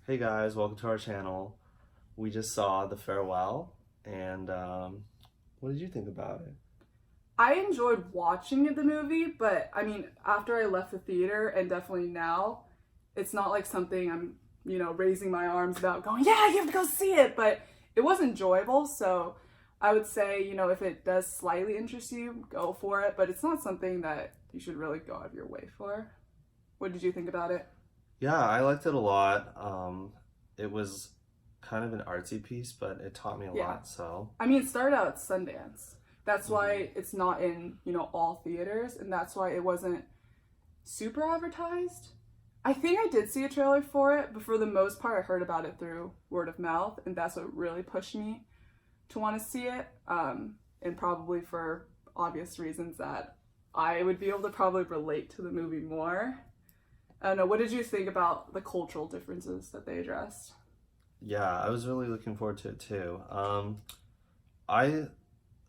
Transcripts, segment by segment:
Hey guys, welcome to our channel. We just saw The Farewell, and what did you think about it? I enjoyed watching the movie, but I mean, after I left the theater and definitely now, it's not like something I'm, raising my arms about going, yeah, you have to go see it. But it was enjoyable. So I would say, if it does slightly interest you, go for it. But it's not something that you should really go out of your way for. What did you think about it? Yeah, I liked it a lot. It was kind of an artsy piece, but it taught me a Yeah. lot, so. I mean, it started out at Sundance. That's Mhm. why it's not in, all theaters. And that's why it wasn't super advertised. I think I did see a trailer for it, but for the most part, I heard about it through word of mouth, and that's what really pushed me to want to see it. And probably for obvious reasons that I would be able to probably relate to the movie more. I don't know. What did you think about the cultural differences that they addressed? Yeah, I was really looking forward to it too. I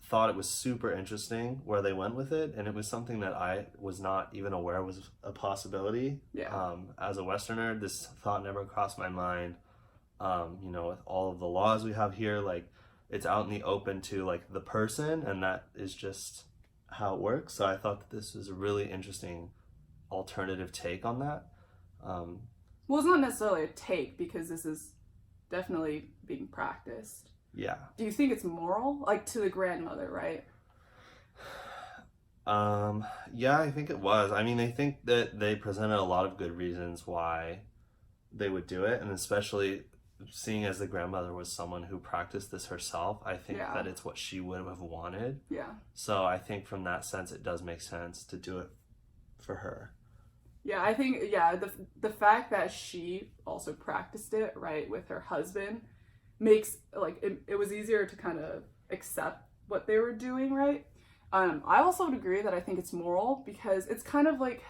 thought it was super interesting where they went with it, and it was something that I was not even aware was a possibility. Yeah. As a Westerner, this thought never crossed my mind. With all of the laws we have here, like it's out in the open to like the person, and that is just how it works. So I thought that this was a really interesting alternative take on that. Um, Well, it's not necessarily a take because this is definitely being practiced. yeah. Do you think it's moral? Like to the grandmother, right? Yeah, I think it was. I mean, I think that they presented a lot of good reasons why they would do it, and especially seeing as the grandmother was someone who practiced this herself, I think Yeah. that it's what she would have wanted. Yeah. So I think from that sense, it does make sense to do it for her. Yeah, I think the fact that she also practiced it right with her husband makes like it was easier to kind of accept what they were doing, right? I also would agree that I think it's moral because it's kind of like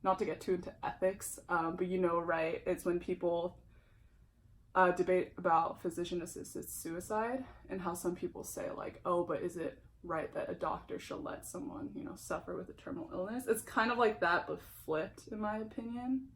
not to get too into ethics, but right? It's when people debate about physician-assisted suicide and how some people say like, oh, but is it right that a doctor should let someone, suffer with a terminal illness? It's kind of like that, but flipped, in my opinion.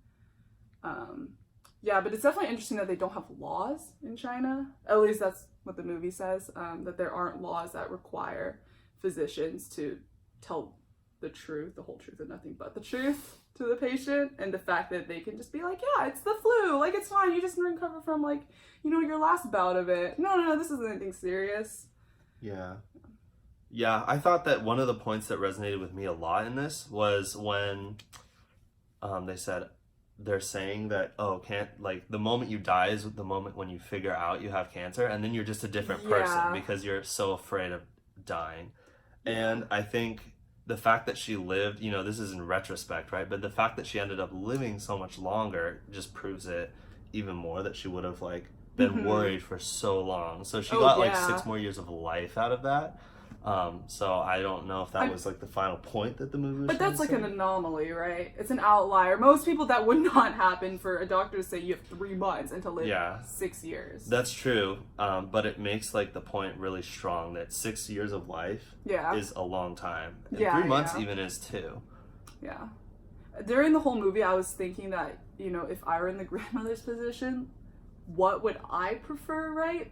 Um, yeah, but it's definitely interesting that they don't have laws in China. At least that's what the movie says. That there aren't laws that require physicians to tell the truth, the whole truth, and nothing but the truth to the patient. And the fact that they can just be like, yeah, it's the flu. Like, it's fine. You just recover from, like, your last bout of it. No, this isn't anything serious. Yeah. Yeah, I thought that one of the points that resonated with me a lot in this was when they said they're saying that, oh, can't, like the moment you die is the moment when you figure out you have cancer, and then you're just a different person Yeah. because you're so afraid of dying. Yeah. And I think the fact that she lived, this is in retrospect, right? But the fact that she ended up living so much longer just proves it even more that she would have like been Mm-hmm. worried for so long. So she Oh, got like yeah. 6 more years of life out of that. So I don't know if that I was like the final point that the movie was But trying to that's like say. an anomaly, right? It's an outlier. Most people, that would not happen for a doctor to say you have 3 months and to live Yeah, 6 years. that's true. But it makes like the point really strong that 6 years of life Yeah. is a long time, and Yeah, 3 months yeah. even is too. Yeah. During the whole movie, I was thinking that, if I were in the grandmother's position, what would I prefer, right?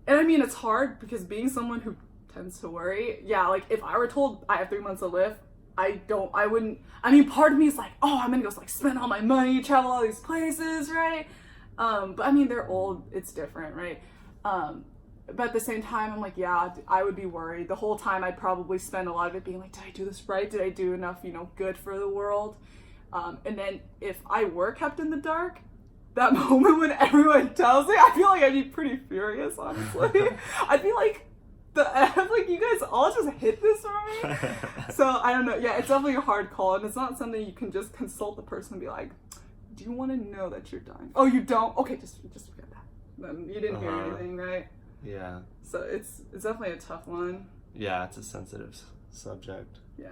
And I mean, it's hard because being someone who tends to worry, yeah, like if I were told I have 3 months to live, I wouldn't, I mean, part of me is like, oh, I'm gonna go like spend all my money, travel all these places, right? But I mean, they're old, it's different, right? But at the same time, I'm like, yeah, I would be worried. The whole time, I'd probably spend a lot of it being like, did I do this right? Did I do enough, good for the world? And then if I were kept in the dark, that moment when everyone tells me, I feel like I'd be pretty furious, honestly. I'd be like, the F, like, you guys all just hit this for me? So, I don't know. Yeah, it's definitely a hard call, and it's not something you can just consult the person and be like, do you want to know that you're dying? Oh, you don't? Okay, just forget that. Then you didn't hear Uh-huh. anything, right? Yeah. So it's definitely a tough one. Yeah, it's a sensitive subject. Yeah.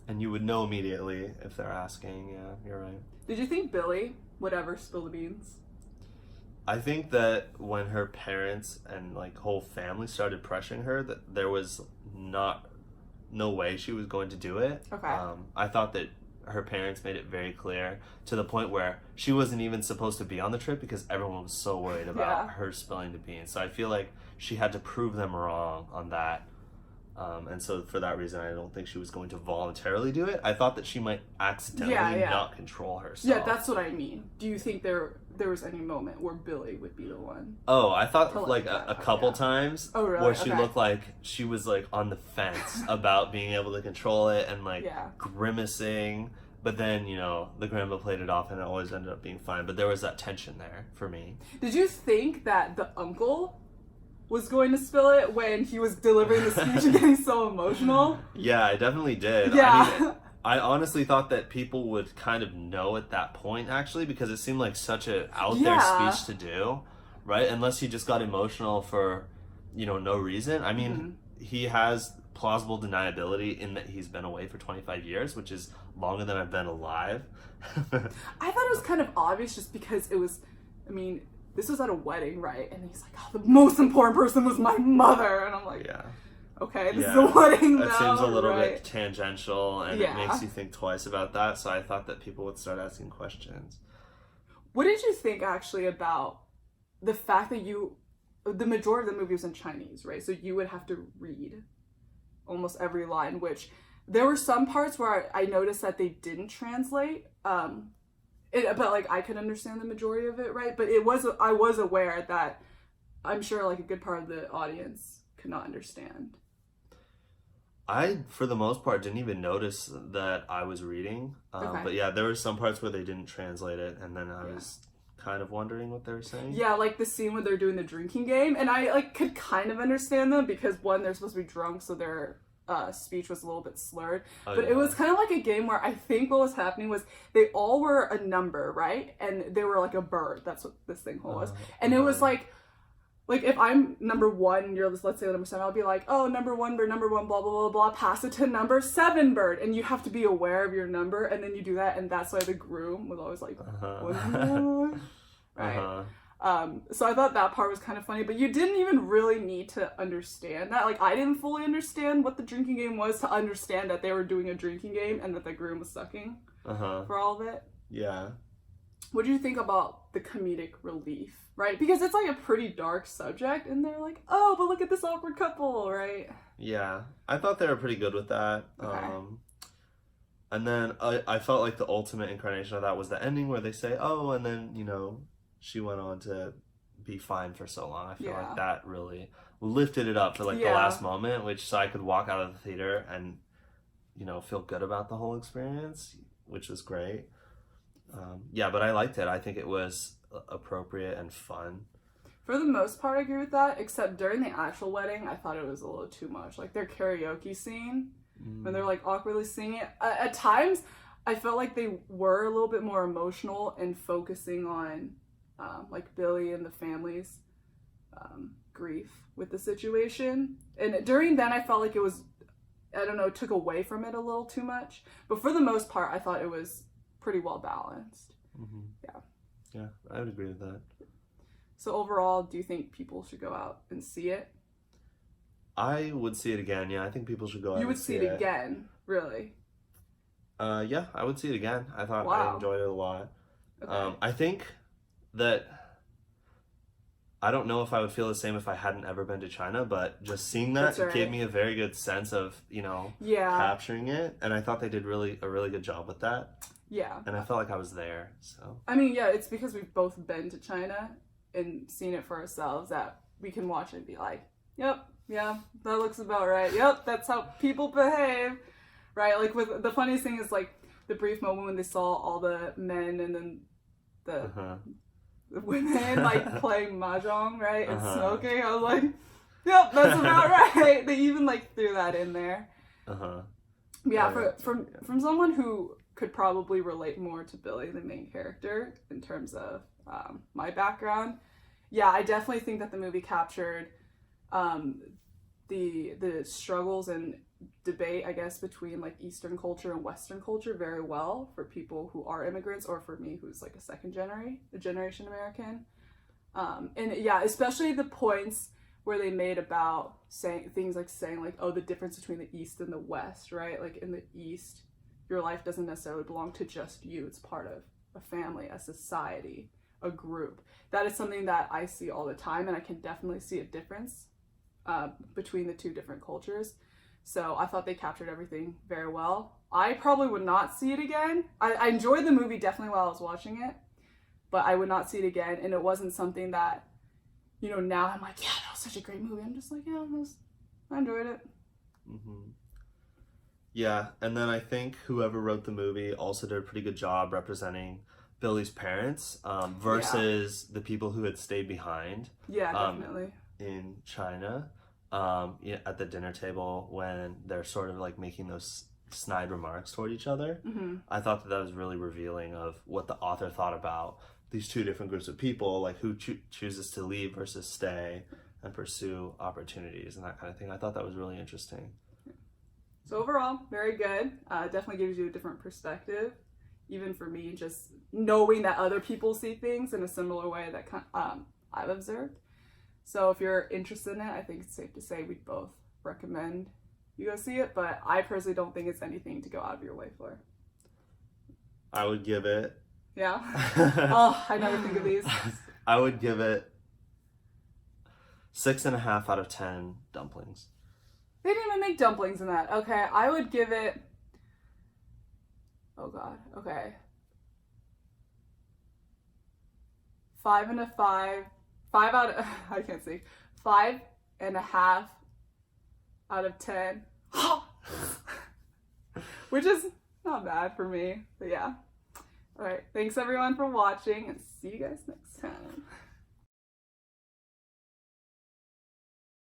And you would know immediately if they're asking. Yeah, you're right. Did you think Billy would ever spill the beans? I think that when her parents and like whole family started pressuring her, that there was no way she was going to do it. Okay. I thought that her parents made it very clear, to the point where she wasn't even supposed to be on the trip because everyone was so worried about Yeah. her spilling the beans. So I feel like she had to prove them wrong on that. And so for that reason, I don't think she was going to voluntarily do it. I thought that she might accidentally Yeah. not control herself. Yeah, that's what I mean. Do you think there was any moment where Billy would be the one? Oh, I thought To, like like, a couple yeah. times Oh, really? where she Okay. looked like she was like on the fence about being able to control it and like Yeah. grimacing. But then, the grandma played it off and it always ended up being fine. But there was that tension there for me. Did you think that the uncle was going to spill it when he was delivering the speech and getting so emotional? Yeah, I definitely did. Yeah. I mean, I honestly thought that people would kind of know at that point, actually, because it seemed like such a out there Yeah. speech to do, right? Unless he just got emotional for, no reason. I mean, he has plausible deniability in that he's been away for 25 years, which is longer than I've been alive. I thought it was kind of obvious just because it was, I mean, this was at a wedding, right? And he's like, oh, the most important person was my mother. And I'm like, Yeah. okay, this is a wedding That now, seems a little right? bit tangential, and Yeah. it makes you think twice about that. So I thought that people would start asking questions. What did you think actually about the fact that the majority of the movie was in Chinese, right? So you would have to read almost every line, which there were some parts where I noticed that they didn't translate. But like I could understand the majority of it, right? But I was aware that I'm sure like a good part of the audience could not understand. I, for the most part, didn't even notice that I was reading. Okay. But yeah, there were some parts where they didn't translate it, and then I was kind of wondering what they were saying. Yeah, like the scene where they're doing the drinking game, and I like could kind of understand them because one, they're supposed to be drunk, so their speech was a little bit slurred. But it was kind of like a game where I think what was happening was they all were a number, right? And they were like a bird. That's what this thing was. And it was like if I'm number 1 and you're, let's say number 7, I'll be like, oh, number 1 bird, number 1, blah, blah, blah, blah, pass it to number 7 bird. And you have to be aware of your number, and then you do that, and that's why the groom was always like, right? So I thought that part was kind of funny, but you didn't even really need to understand that. Like, I didn't fully understand what the drinking game was to understand that they were doing a drinking game and that the groom was sucking for all of it. Yeah. What do you think about the comedic relief, right? Because it's like a pretty dark subject, and they're like, oh, but look at this awkward couple, right? Yeah. I thought they were pretty good with that. Okay. And then I felt like the ultimate incarnation of that was the ending where they say, oh, and then, she went on to be fine for so long. I feel like that really lifted it up for like the last moment, so I could walk out of the theater and, feel good about the whole experience, which was great. But I liked it. I think it was appropriate and fun. For the most part, I agree with that, except during the actual wedding, I thought it was a little too much. Like their karaoke scene, when they're like awkwardly singing it. At times, I felt like they were a little bit more emotional and focusing on like Billy and the family's grief with the situation. And during then, I felt like it was, I don't know, took away from it a little too much. But for the most part, I thought it was pretty well balanced. Yeah, I would agree with that. So overall, do you think people should go out and see it? I would see it again. Yeah, I think people should go out You would and see it again, really? Yeah, I would see it again. I thought Wow. I enjoyed it a lot. Okay. I think that I don't know if I would feel the same if I hadn't ever been to China, but just seeing that That's right. gave me a very good sense of, capturing it, and I thought they did a really good job with that. Yeah. And I felt like I was there, so. I mean, yeah, it's because we've both been to China and seen it for ourselves that we can watch it and be like, yep, yeah, that looks about right. Yep, that's how people behave, right? Like, with the funniest thing is, like, the brief moment when they saw all the men and then the women, like, playing mahjong, right, and smoking. I was like, yep, that's about right. They even, like, threw that in there. Yeah, from someone who could probably relate more to Billy, the main character, in terms of my background. Yeah, I definitely think that the movie captured the struggles and debate, I guess, between like Eastern culture and Western culture very well for people who are immigrants, or for me who's like a generation American. And yeah, especially the points where they made about saying, oh, the difference between the East and the West, right? Like in the East, your life doesn't necessarily belong to just you. It's part of a family, a society, a group. That is something that I see all the time, and I can definitely see a difference between the two different cultures. So I thought they captured everything very well. I probably would not see it again. I enjoyed the movie definitely while I was watching it, but I would not see it again. And it wasn't something that, you know, now I'm like, yeah, that was such a great movie. I'm just like, yeah, I enjoyed it. Mm-hmm. Yeah, and then I think whoever wrote the movie also did a pretty good job representing Billy's parents versus the people who had stayed behind. Yeah, definitely. In China, at the dinner table when they're sort of like making those snide remarks toward each other. Mm-hmm. I thought that was really revealing of what the author thought about these two different groups of people, like who chooses to leave versus stay and pursue opportunities and that kind of thing. I thought that was really interesting. So overall, very good. Definitely gives you a different perspective. Even for me, just knowing that other people see things in a similar way that I've observed. So if you're interested in it, I think it's safe to say we'd both recommend you go see it, but I personally don't think it's anything to go out of your way for. I would give it... Yeah? Oh, I never think of these. I would give it 6.5 out of 10 dumplings. They didn't even make dumplings in that. Okay, I would give it... Oh god, okay. 5 and a 5. 5 out of... I can't see. 5.5 out of 10. Which is not bad for me. But yeah. Alright, thanks everyone for watching, and see you guys next time.